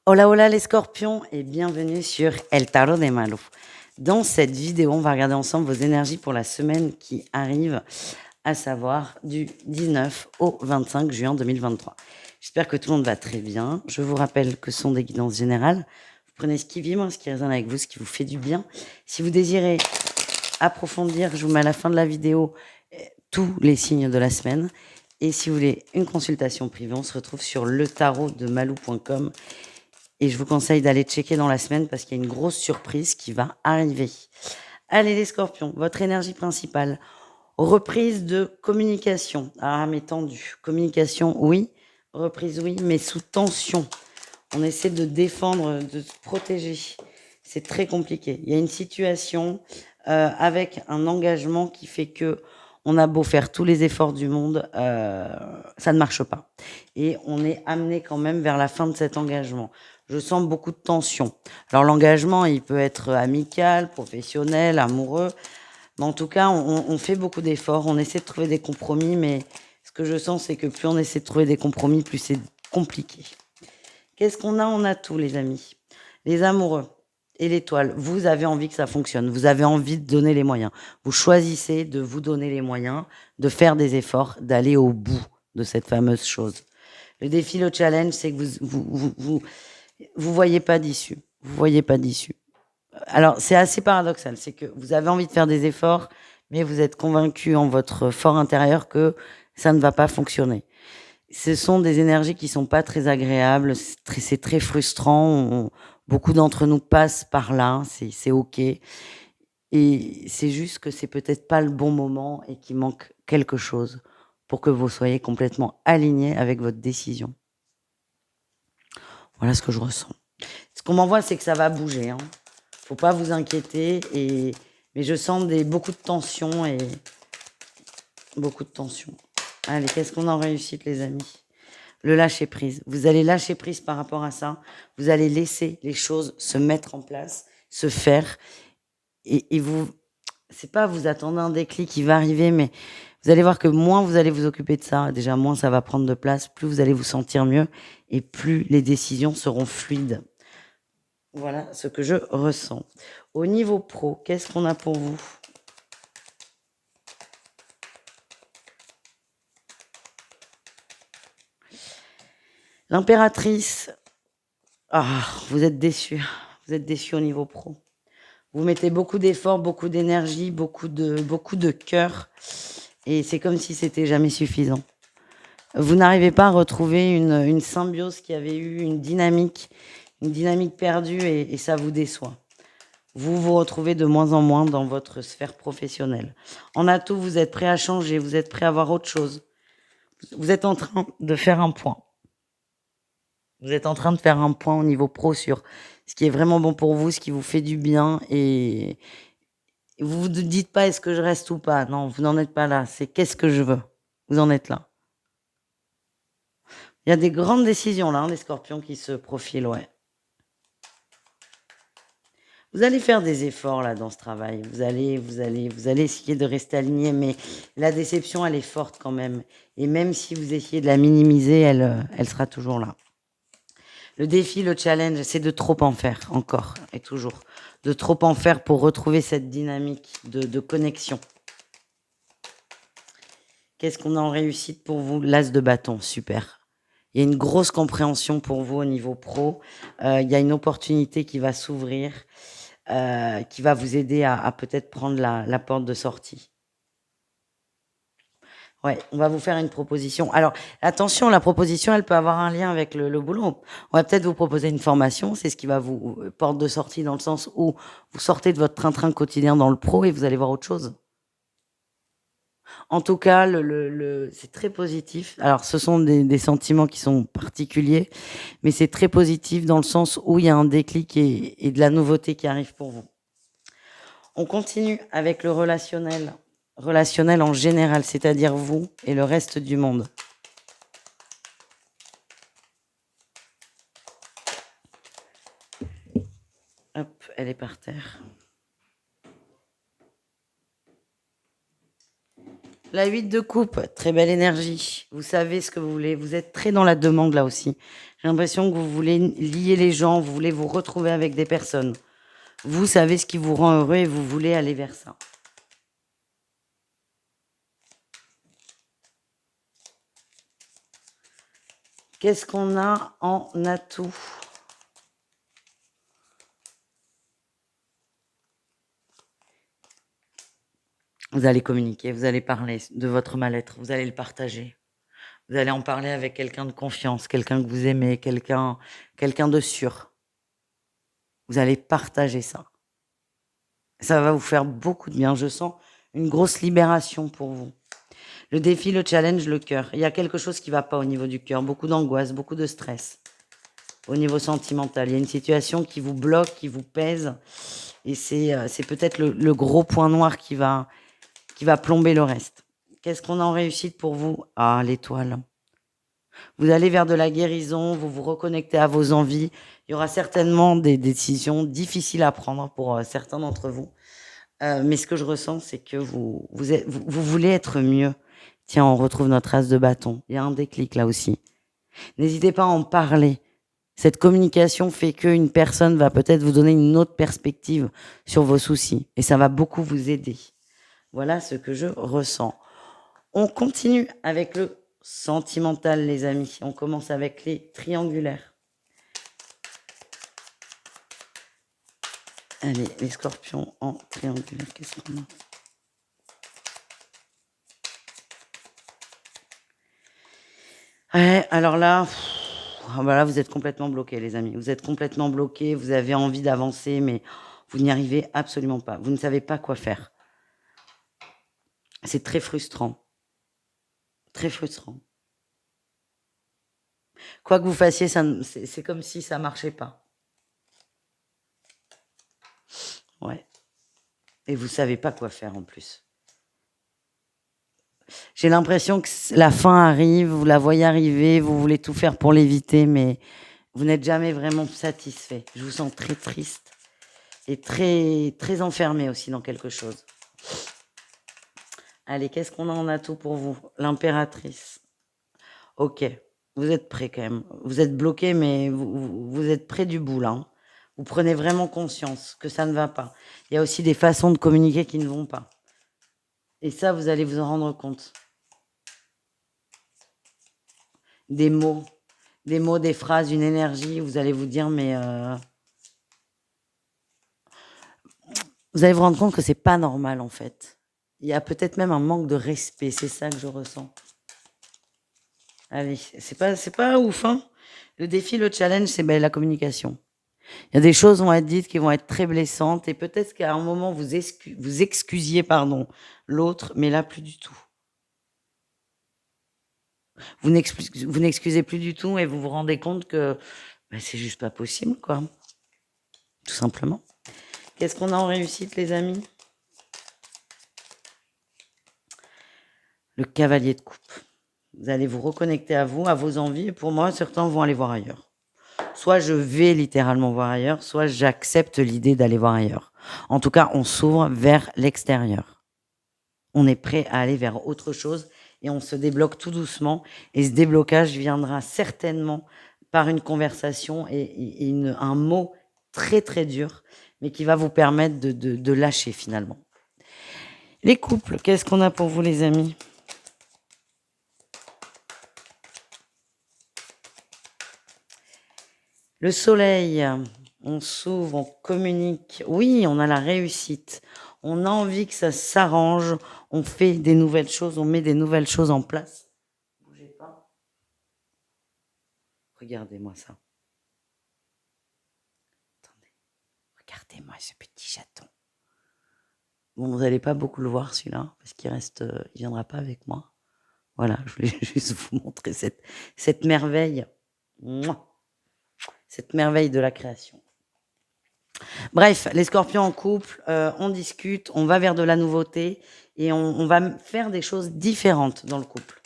Hola hola les scorpions et bienvenue sur El Tarot de Malou. Dans cette vidéo, on va regarder ensemble vos énergies pour la semaine qui arrive, à savoir du 19 au 25 juin 2023. J'espère que tout le monde va très bien. Je vous rappelle que ce sont des guidances générales. Vous prenez ce qui vibre, ce qui résonne avec vous, ce qui vous fait du bien. Si vous désirez approfondir, je vous mets à la fin de la vidéo tous les signes de la semaine. Et si vous voulez une consultation privée, on se retrouve sur letarotdemalou.com. Et je vous conseille d'aller checker dans la semaine parce qu'il y a une grosse surprise qui va arriver. Allez les scorpions, votre énergie principale. Reprise de communication. Ah mais tendu. Communication, oui. Reprise, oui, mais sous tension. On essaie de défendre, de se protéger. C'est très compliqué. Il y a une situation avec un engagement qui fait que on a beau faire tous les efforts du monde, ça ne marche pas. Et on est amené quand même vers la fin de cet engagement. Je sens beaucoup de tension. Alors l'engagement, il peut être amical, professionnel, amoureux. Mais en tout cas, on fait beaucoup d'efforts. On essaie de trouver des compromis. Mais ce que je sens, c'est que plus on essaie de trouver des compromis, plus c'est compliqué. Qu'est-ce qu'on a? On a tout, les amis. Les amoureux et l'étoile, vous avez envie que ça fonctionne. Vous avez envie de donner les moyens. Vous choisissez de vous donner les moyens, de faire des efforts, d'aller au bout de cette fameuse chose. Le défi, le challenge, c'est que vous voyez pas d'issue. Vous voyez pas d'issue. Alors, c'est assez paradoxal. C'est que vous avez envie de faire des efforts, mais vous êtes convaincu en votre fort intérieur que ça ne va pas fonctionner. Ce sont des énergies qui sont pas très agréables, c'est très frustrant. Beaucoup d'entre nous passent par là, c'est OK. Et c'est juste que c'est peut-être pas le bon moment et qu'il manque quelque chose pour que vous soyez complètement aligné avec votre décision. Voilà ce que je ressens. Ce qu'on m'envoie, c'est que ça va bouger, hein. Faut pas vous inquiéter, mais je sens beaucoup de tension et beaucoup de tension. Allez, qu'est-ce qu'on a en réussite, les amis? Le lâcher prise. Vous allez lâcher prise par rapport à ça. Vous allez laisser les choses se mettre en place, se faire. Et vous, c'est pas vous attendez un déclic qui va arriver, mais vous allez voir que moins vous allez vous occuper de ça, déjà moins ça va prendre de place, plus vous allez vous sentir mieux et plus les décisions seront fluides. Voilà ce que je ressens. Au niveau pro, qu'est-ce qu'on a pour vous? L'impératrice. Ah, vous êtes déçus. Vous êtes déçus au niveau pro. Vous mettez beaucoup d'efforts, beaucoup d'énergie, beaucoup de cœur. Et c'est comme si c'était jamais suffisant. Vous n'arrivez pas à retrouver une symbiose qui avait eu une dynamique perdue et ça vous déçoit. Vous vous retrouvez de moins en moins dans votre sphère professionnelle. En atout, vous êtes prêt à changer, vous êtes prêt à voir autre chose. Vous êtes en train de faire un point. Vous êtes en train de faire un point au niveau pro sur ce qui est vraiment bon pour vous, ce qui vous fait du bien et vous vous dites pas est-ce que je reste ou pas. Non, vous n'en êtes pas là. C'est qu'est-ce que je veux. Vous en êtes là. Il y a des grandes décisions là, les scorpions qui se profilent, ouais. Vous allez faire des efforts là dans ce travail. Vous allez essayer de rester aligné, mais la déception, elle est forte quand même. Et même si vous essayez de la minimiser, elle sera toujours là. Le défi, le challenge, c'est de trop en faire, encore et toujours. De trop en faire pour retrouver cette dynamique de connexion. Qu'est-ce qu'on a en réussite pour vous? L'as de bâton, super. Il y a une grosse compréhension pour vous au niveau pro. Il y a une opportunité qui va s'ouvrir, qui va vous aider à peut-être prendre la porte de sortie. Ouais, on va vous faire une proposition. Alors, attention, la proposition, elle peut avoir un lien avec le boulot. On va peut-être vous proposer une formation, c'est ce qui va vous porte de sortie dans le sens où vous sortez de votre train-train quotidien dans le pro et vous allez voir autre chose. En tout cas, c'est très positif. Alors, ce sont des sentiments qui sont particuliers, mais c'est très positif dans le sens où il y a un déclic et de la nouveauté qui arrive pour vous. On continue avec le relationnel en général, c'est-à-dire vous et le reste du monde. Hop, elle est par terre. La 8 de coupe, très belle énergie. Vous savez ce que vous voulez. Vous êtes très dans la demande là aussi. J'ai l'impression que vous voulez lier les gens, vous voulez vous retrouver avec des personnes. Vous savez ce qui vous rend heureux et vous voulez aller vers ça. Qu'est-ce qu'on a en atout? Vous allez communiquer, vous allez parler de votre mal-être, vous allez le partager. Vous allez en parler avec quelqu'un de confiance, quelqu'un que vous aimez, quelqu'un de sûr. Vous allez partager ça. Ça va vous faire beaucoup de bien. Je sens une grosse libération pour vous. Le défi, le challenge, le cœur. Il y a quelque chose qui ne va pas au niveau du cœur. Beaucoup d'angoisse, beaucoup de stress. Au niveau sentimental, il y a une situation qui vous bloque, qui vous pèse. Et c'est peut-être le gros point noir qui va plomber le reste. Qu'est-ce qu'on a en réussite pour vous? Ah, l'étoile. Vous allez vers de la guérison, vous vous reconnectez à vos envies. Il y aura certainement des décisions difficiles à prendre pour certains d'entre vous. Mais ce que je ressens, c'est que vous voulez être mieux. Tiens, on retrouve notre as de bâton. Il y a un déclic là aussi. N'hésitez pas à en parler. Cette communication fait qu'une personne va peut-être vous donner une autre perspective sur vos soucis. Et ça va beaucoup vous aider. Voilà ce que je ressens. On continue avec le sentimental, les amis. On commence avec les triangulaires. Allez, les scorpions en triangulaire, qu'est-ce qu'on a? Ouais, alors là, voilà, vous êtes complètement bloqués, les amis. Vous êtes complètement bloqués, vous avez envie d'avancer, mais vous n'y arrivez absolument pas. Vous ne savez pas quoi faire. C'est très frustrant. Très frustrant. Quoi que vous fassiez, c'est comme si ça marchait pas. Ouais. Et vous savez pas quoi faire en plus. J'ai l'impression que la fin arrive, vous la voyez arriver, vous voulez tout faire pour l'éviter, mais vous n'êtes jamais vraiment satisfait. Je vous sens très triste et très, très enfermé aussi dans quelque chose. Allez, qu'est-ce qu'on a en atout pour vous? L'impératrice. Ok, vous êtes prêt quand même. Vous êtes bloqué, mais vous êtes près du bout là, hein. Vous prenez vraiment conscience que ça ne va pas. Il y a aussi des façons de communiquer qui ne vont pas. Et ça, vous allez vous en rendre compte. Des mots, des phrases, une énergie, vous allez vous dire, mais vous allez vous rendre compte que c'est pas normal en fait. Il y a peut-être même un manque de respect, c'est ça que je ressens. Allez, c'est pas ouf, hein. Le défi, le challenge, c'est la communication. Il y a des choses vont être dites qui vont être très blessantes et peut-être qu'à un moment vous excusiez l'autre, mais là plus du tout. Vous n'excusez plus du tout et vous vous rendez compte que c'est juste pas possible, quoi. Tout simplement. Qu'est-ce qu'on a en réussite, les amis? Le cavalier de coupe. Vous allez vous reconnecter à vous, à vos envies. Et pour moi, certains vont aller voir ailleurs. Soit je vais littéralement voir ailleurs, soit j'accepte l'idée d'aller voir ailleurs. En tout cas, on s'ouvre vers l'extérieur. On est prêt à aller vers autre chose et on se débloque tout doucement. Et ce déblocage viendra certainement par une conversation et un mot très très dur, mais qui va vous permettre de lâcher finalement. Les couples, qu'est-ce qu'on a pour vous, les amis? Le soleil, on s'ouvre, on communique. Oui, on a la réussite. On a envie que ça s'arrange. On fait des nouvelles choses, on met des nouvelles choses en place. Bougez pas. Regardez-moi ça. Attendez. Regardez-moi ce petit chaton. Bon, vous n'allez pas beaucoup le voir celui-là, parce qu'il reste, il viendra pas avec moi. Voilà, je voulais juste vous montrer cette merveille. Mouah. Cette merveille de la création. Bref, les scorpions en couple, on discute, on va vers de la nouveauté et on va faire des choses différentes dans le couple.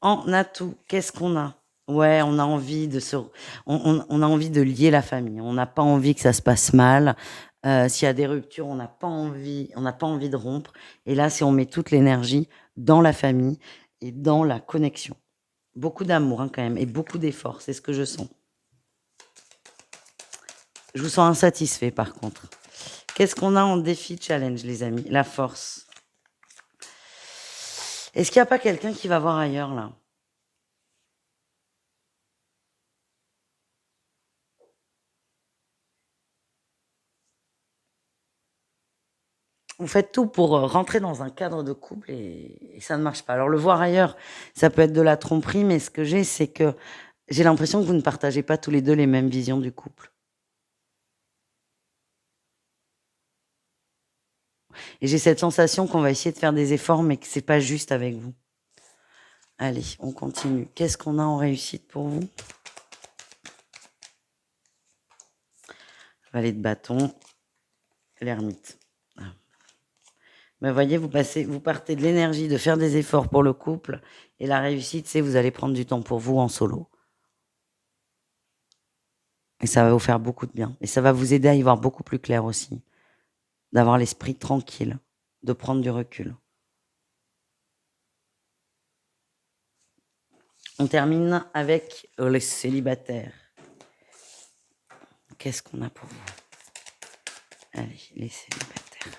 En atout, qu'est-ce qu'on a? Ouais, on a envie de on a envie de lier la famille. On n'a pas envie que ça se passe mal. S'il y a des ruptures, on n'a pas envie de rompre et là, c'est on met toute l'énergie dans la famille et dans la connexion. Beaucoup d'amour, hein, quand même et beaucoup d'efforts, c'est ce que je sens. Je vous sens insatisfait par contre. Qu'est-ce qu'on a en défi challenge, les amis? La force. Est-ce qu'il y a pas quelqu'un qui va voir ailleurs, là? Vous faites tout pour, rentrer dans un cadre de couple et ça ne marche pas. Alors le voir ailleurs, ça peut être de la tromperie, mais ce que j'ai, c'est que j'ai l'impression que vous ne partagez pas tous les 2 les mêmes visions du couple et j'ai cette sensation qu'on va essayer de faire des efforts, mais que c'est pas juste avec vous. Allez, on continue. Qu'est-ce qu'on a en réussite pour vous? Valet de bâton, l'ermite. Ah. Mais voyez, vous partez de l'énergie de faire des efforts pour le couple et la réussite, c'est vous allez prendre du temps pour vous en solo. Et ça va vous faire beaucoup de bien. Et ça va vous aider à y voir beaucoup plus clair aussi. D'avoir l'esprit tranquille, de prendre du recul. On termine avec les célibataires. Qu'est-ce qu'on a pour vous? Allez, les célibataires.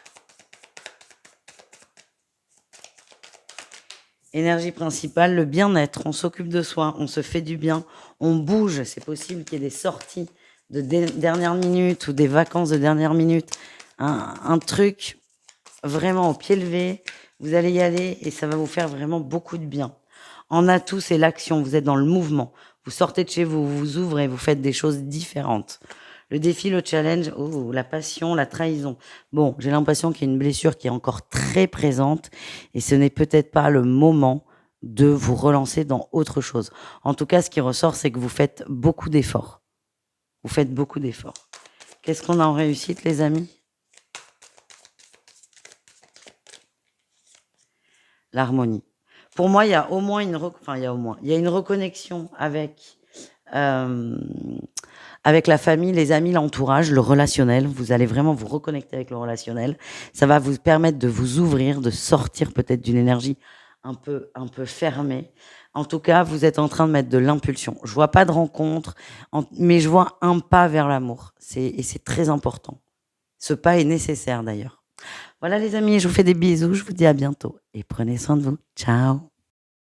Énergie principale, le bien-être. On s'occupe de soi, on se fait du bien, on bouge. C'est possible qu'il y ait des sorties de dernière minute ou des vacances de dernière minute. Un truc vraiment au pied levé. Vous allez y aller et ça va vous faire vraiment beaucoup de bien. En atout, c'est l'action. Vous êtes dans le mouvement. Vous sortez de chez vous, vous vous ouvrez, vous faites des choses différentes. Le défi, le challenge, oh, la passion, la trahison. Bon, j'ai l'impression qu'il y a une blessure qui est encore très présente et ce n'est peut-être pas le moment de vous relancer dans autre chose. En tout cas, ce qui ressort, c'est que vous faites beaucoup d'efforts. Vous faites beaucoup d'efforts. Qu'est-ce qu'on a en réussite, les amis? L'harmonie. Pour moi, il y a au moins il y a une reconnexion avec la famille, les amis, l'entourage, le relationnel. Vous allez vraiment vous reconnecter avec le relationnel. Ça va vous permettre de vous ouvrir, de sortir peut-être d'une énergie un peu fermée. En tout cas, vous êtes en train de mettre de l'impulsion. Je vois pas de rencontre, mais je vois un pas vers l'amour. Et c'est très important. Ce pas est nécessaire d'ailleurs. Voilà les amis, je vous fais des bisous, je vous dis à bientôt et prenez soin de vous. Ciao.